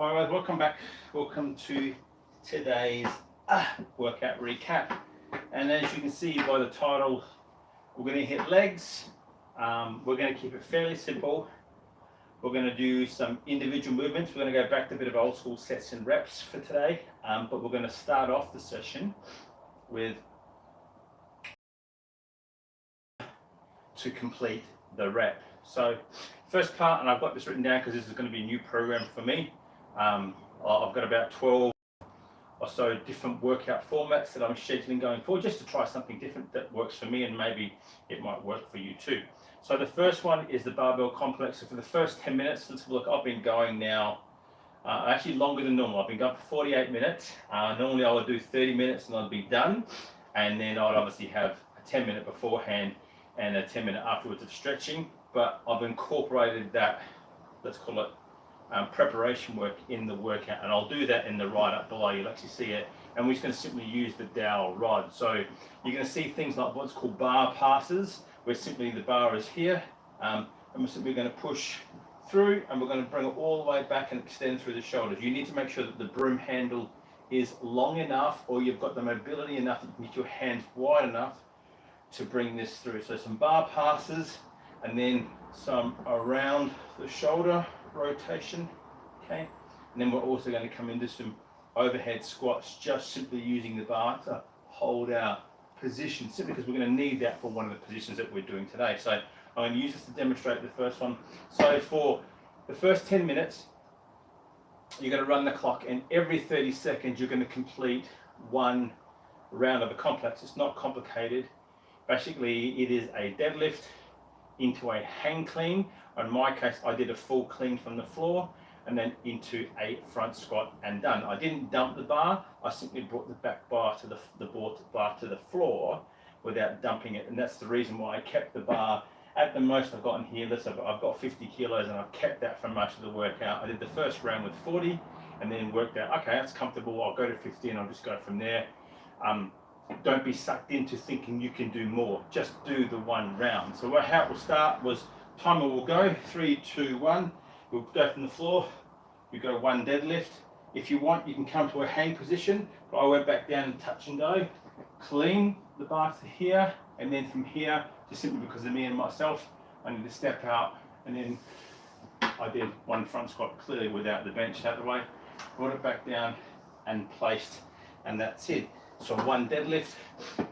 All right, welcome back. Welcome to today's workout recap. And as you can see by the title, we're going to hit legs. We're going to keep it fairly simple. We're going to do some individual movements. We're going to go back to a bit of old school sets and reps for today. But we're going to start off the session with to complete the rep. So first part, and I've got this written down because this is going to be a new program for me. I've got about 12 or so different workout formats that I'm scheduling going forward, just to try something different that works for me, and maybe it might work for you too. So the first one is the Barbell Complex. So for the first 10 minutes, let's look. I've been going now actually longer than normal. I've been going for 48 minutes. Normally I would do 30 minutes and I'd be done, and then I'd obviously have a 10-minute beforehand and a 10-minute afterwards of stretching. But I've incorporated that, let's call it preparation work in the workout, and I'll do that in the write up below. You'll actually see it, and we're just going to simply use the dowel rod. So you're going to see things like what's called bar passes, where simply the bar is here, and we're simply going to push through, and we're going to bring it all the way back and extend through the shoulders. You need to make sure that the broom handle is long enough, or you've got the mobility enough that you can get your hands wide enough to bring this through. So some bar passes, and then some around the shoulder rotation, okay? And then we're also going to come into some overhead squats, just simply using the bar to hold our position, simply because we're going to need that for one of the positions that we're doing today. So I'm going to use this to demonstrate the first one. So for the first 10 minutes, you're going to run the clock, and every 30 seconds you're going to complete one round of the complex. It's not complicated. Basically, it is a deadlift into a hang clean. In my case, I did a full clean from the floor and then into a front squat and done. I didn't dump the bar. I simply brought the back bar to the bar to the floor without dumping it. And that's the reason why I kept the bar at the most I've got in here. Listen, I've got 50 kilos and I've kept that for most of the workout. I did the first round with 40 and then worked out, okay, that's comfortable. I'll go to 50 and I'll just go from there. Don't be sucked into thinking you can do more. Just do the one round. So how it will start was, timer will go 3, 2, 1. We'll go from the floor. We go one deadlift. If you want, you can come to a hang position, but I went back down and touch and go. Clean the bar to here, and then from here, just simply because of me and myself, I need to step out, and then I did one front squat clearly without the bench out of the way. Brought it back down and placed, and that's it. So one deadlift,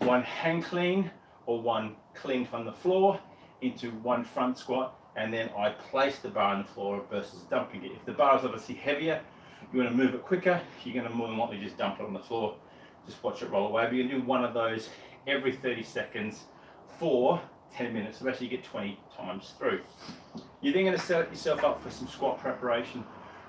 one hang clean, or one clean from the floor into one front squat, and then I place the bar on the floor versus dumping it. If the bar is obviously heavier, you want to move it quicker, you're going to more than likely just dump it on the floor. Just watch it roll away. But you can do one of those every 30 seconds for 10 minutes. So actually you get 20 times through. You're then going to set yourself up for some squat preparation.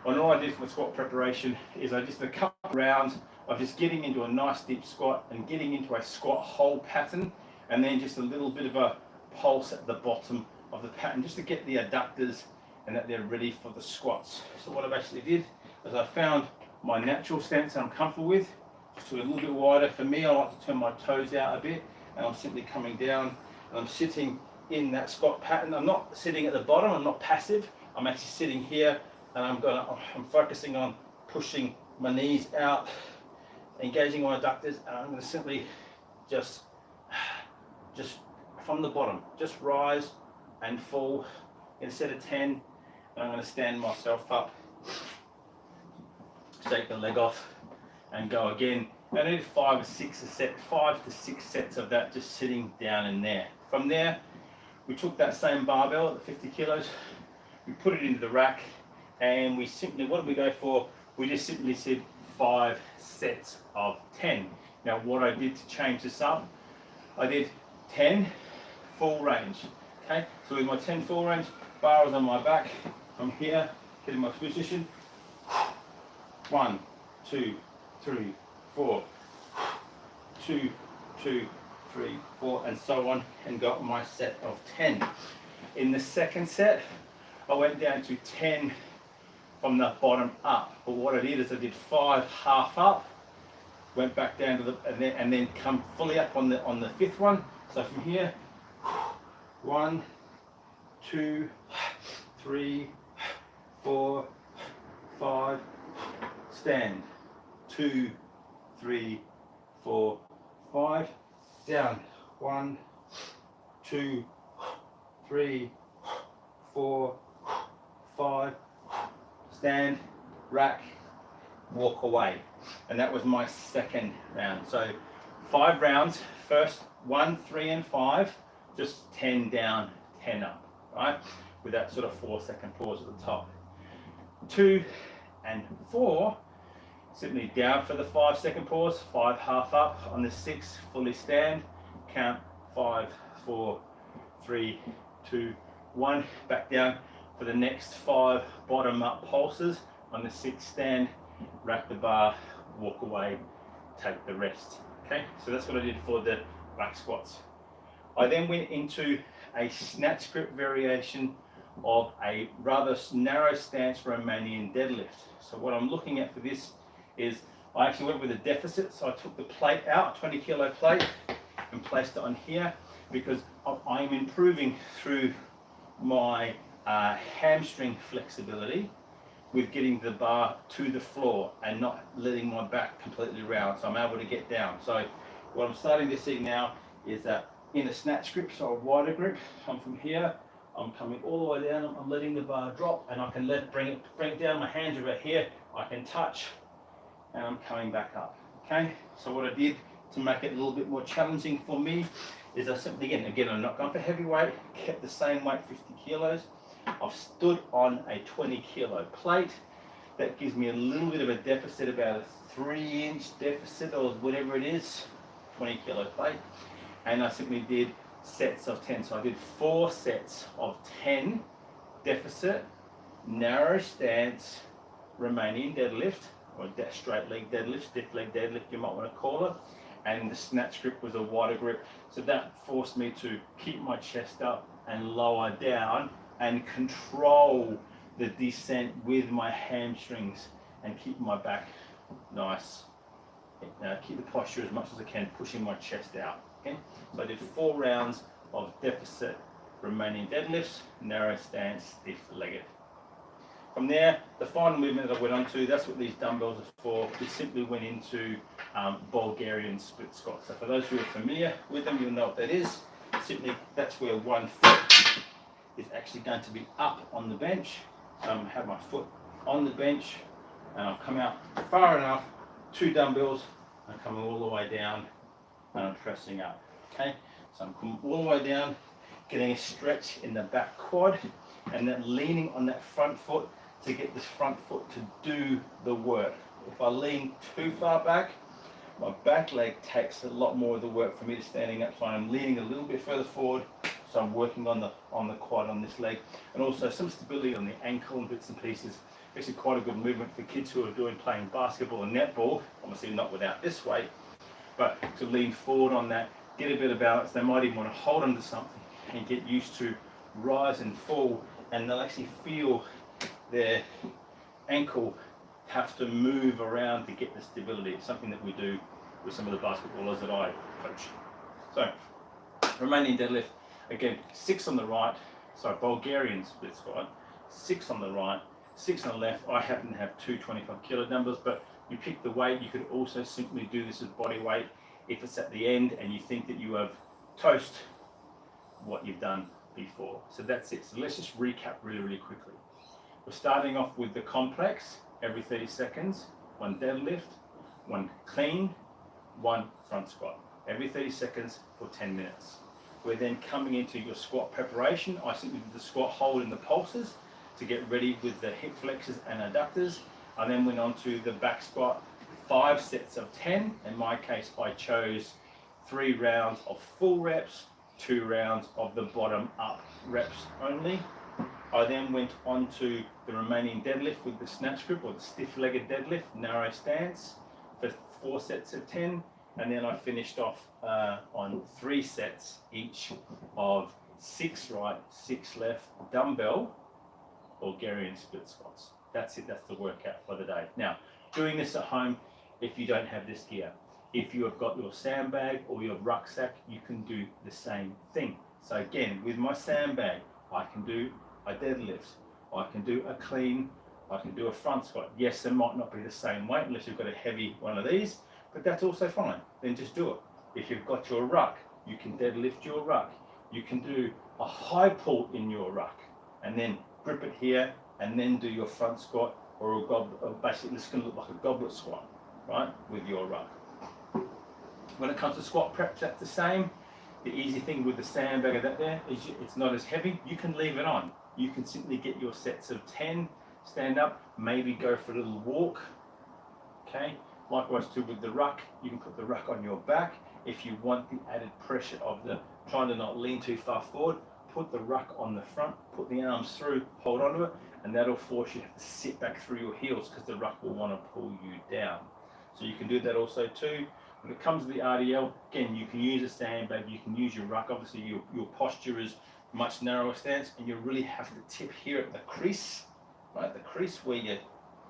And all I did for the squat preparation is I just did a couple of rounds of just getting into a nice deep squat and getting into a squat hold pattern, and then just a little bit of a pulse at the bottom of the pattern, just to get the adductors and that they're ready for the squats. So what I actually did is I found my natural stance that I'm comfortable with, just to a little bit wider. For me, I like to turn my toes out a bit, and I'm simply coming down and I'm sitting in that squat pattern. I'm not sitting at the bottom, I'm not passive, I'm actually sitting here, and I'm focusing on pushing my knees out, engaging my adductors, and I'm going to simply just from the bottom, just rise and fall instead of 10, and I'm going to stand myself up, take the leg off, and go again. And I did 5 to 6 sets of that, just sitting down in there. From there, we took that same barbell at 50 kilos, we put it into the rack, and we simply, what did we go for? We just simply said 5 sets of 10. Now what I did to change this up, I did 10 full range. Okay, so with my 10 full range, bar was on my back. I'm here, getting my position. 1, 2, 3, 4. 2, 2, 3, 4, and so on, and got my set of 10. In the second set, I went down to 10 from the bottom up. But what I did is I did 5 half up, went back down to the, and then come fully up on the fifth one. So from here, 1, 2, 3, 4, 5, stand, 2, 3, 4, 5, down, 1, 2, 3, 4, 5, stand, rack, walk away. And that was my second round. So 5 rounds, first 1, 3 and 5, just 10 down, 10 up, right? With that sort of 4-second pause at the top. 2 and 4, simply down for the 5-second pause, 5 half up. On the 6, fully stand, count 5, 4, 3, 2, 1, back down for the next 5 bottom up pulses. On the 6, stand, rack the bar, walk away, take the rest. Okay, so that's what I did for the back squats. I then went into a snatch grip variation of a rather narrow stance Romanian deadlift. So what I'm looking at for this is I actually went with a deficit. So I took the plate out, 20 kilo plate, and placed it on here because I'm improving through my hamstring flexibility with getting the bar to the floor and not letting my back completely round, so I'm able to get down. So what I'm starting to see now is that in a snatch grip, so a wider grip, I'm from here, I'm coming all the way down, I'm letting the bar drop, and I can bring it down, my hands are about here, I can touch, and I'm coming back up. Okay, so what I did to make it a little bit more challenging for me is I simply, again, I'm not going for heavy weight, kept the same weight, 50 kilos. I've stood on a 20 kilo plate. That gives me a little bit of a deficit, about a 3-inch deficit or whatever it is, 20 kilo plate. And I simply did sets of 10. So I did 4 sets of 10 deficit, narrow stance, Romanian deadlift, or straight leg deadlift, stiff leg deadlift you might want to call it. And the snatch grip was a wider grip. So that forced me to keep my chest up and lower down and control the descent with my hamstrings and keep my back nice. Keep the posture as much as I can, pushing my chest out. Okay? So I did 4 rounds of deficit Romanian deadlifts, narrow stance, stiff-legged. From there, the final movement that I went on to, that's what these dumbbells are for. We simply went into Bulgarian split squats. So for those who are familiar with them, you'll know what that is. Simply, that's where one foot is actually going to be up on the bench. So I'm going to have my foot on the bench and I've come out far enough, 2 dumbbells, I'm coming all the way down and I'm pressing up. Okay, so I'm coming all the way down, getting a stretch in the back quad and then leaning on that front foot to get this front foot to do the work. If I lean too far back, my back leg takes a lot more of the work for me to standing up, so I'm leaning a little bit further forward. So I'm working on the quad on this leg, and also some stability on the ankle and bits and pieces. Actually quite a good movement for kids who are playing basketball and netball, obviously not without this weight, but to lean forward on that, get a bit of balance. They might even want to hold onto something and get used to rise and fall, and they'll actually feel their ankle have to move around to get the stability. It's something that we do with some of the basketballers that I coach. So Romanian deadlift, again, 6 on the right, so Bulgarian split squat, 6 on the right, 6 on the left. I happen to have 2 25 kilo dumbbells, but you pick the weight. You could also simply do this as body weight if it's at the end and you think that you have toast what you've done before. So that's it. So let's just recap really quickly. We're starting off with the complex, every 30 seconds, 1 deadlift, 1 clean, 1 front squat, every 30 seconds for 10 minutes. We're then coming into your squat preparation. I simply did the squat hold in the pulses to get ready with the hip flexors and adductors. I then went on to the back squat, 5 sets of 10. In my case, I chose 3 rounds of full reps, 2 rounds of the bottom up reps only. I then went on to the Romanian deadlift with the snatch grip, or the stiff-legged deadlift, narrow stance, for 4 sets of 10. And then I finished off on 3 sets each of 6 right, 6 left, dumbbell, Bulgarian split squats. That's it, that's the workout for the day. Now, doing this at home, if you don't have this gear, if you have got your sandbag or your rucksack, you can do the same thing. So again, with my sandbag, I can do a deadlift, I can do a clean, I can do a front squat. Yes, it might not be the same weight unless you've got a heavy one of these, but that's also fine. Then just do it. If you've got your ruck, you can deadlift your ruck. You can do a high pull in your ruck and then grip it here and then do your front squat, or a goblet. Basically, this can look like a goblet squat, right, with your ruck. When it comes to squat prep, that's the same. The easy thing with the sandbag of that there is it's not as heavy. You can leave it on. You can simply get your sets of 10, stand up, maybe go for a little walk. Okay. Likewise too with the ruck, you can put the ruck on your back. If you want the added pressure of the trying to not lean too far forward, put the ruck on the front, put the arms through, hold onto it, and that'll force you to have to sit back through your heels because the ruck will want to pull you down. So you can do that also too. When it comes to the RDL, again, you can use a sandbag, you can use your ruck. Obviously your posture is much narrower stance, and you really have to tip here at the crease, right? The crease where your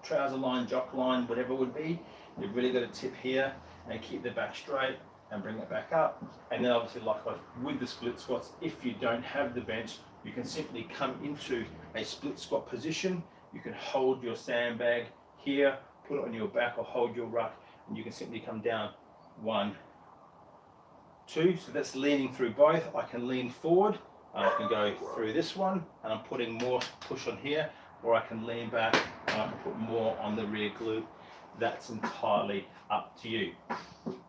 trouser line, jock line, whatever it would be. You've really got to tip here and keep the back straight and bring it back up. And then obviously likewise with the split squats, if you don't have the bench, you can simply come into a split squat position. You can hold your sandbag here, put it on your back, or hold your ruck, and you can simply come down 1, 2. So that's leaning through both. I can lean forward, and I can go through this one, and I'm putting more push on here, or I can lean back and I can put more on the rear glute. That's entirely up to you.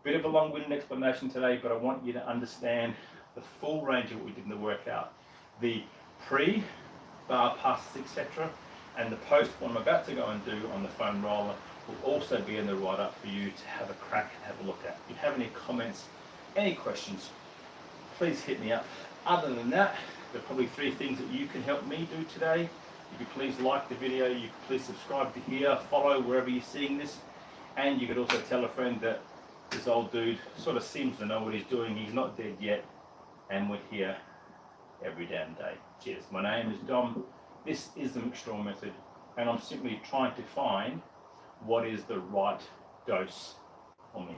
Bit of a long-winded explanation today, but I want you to understand the full range of what we did in the workout. The pre, bar passes, etc., and the post, what I'm about to go and do on the foam roller, will also be in the write-up for you to have a crack and have a look at. If you have any comments, any questions, please hit me up. Other than that, there are probably 3 things that you can help me do today. You could please like the video, you could please subscribe to here, follow wherever you're seeing this, and you could also tell a friend that this old dude sort of seems to know what he's doing. He's not dead yet, and we're here every damn day. Cheers. My name is Dom. This is the MCSTRAWMethod, and I'm simply trying to find what is the right dose for me.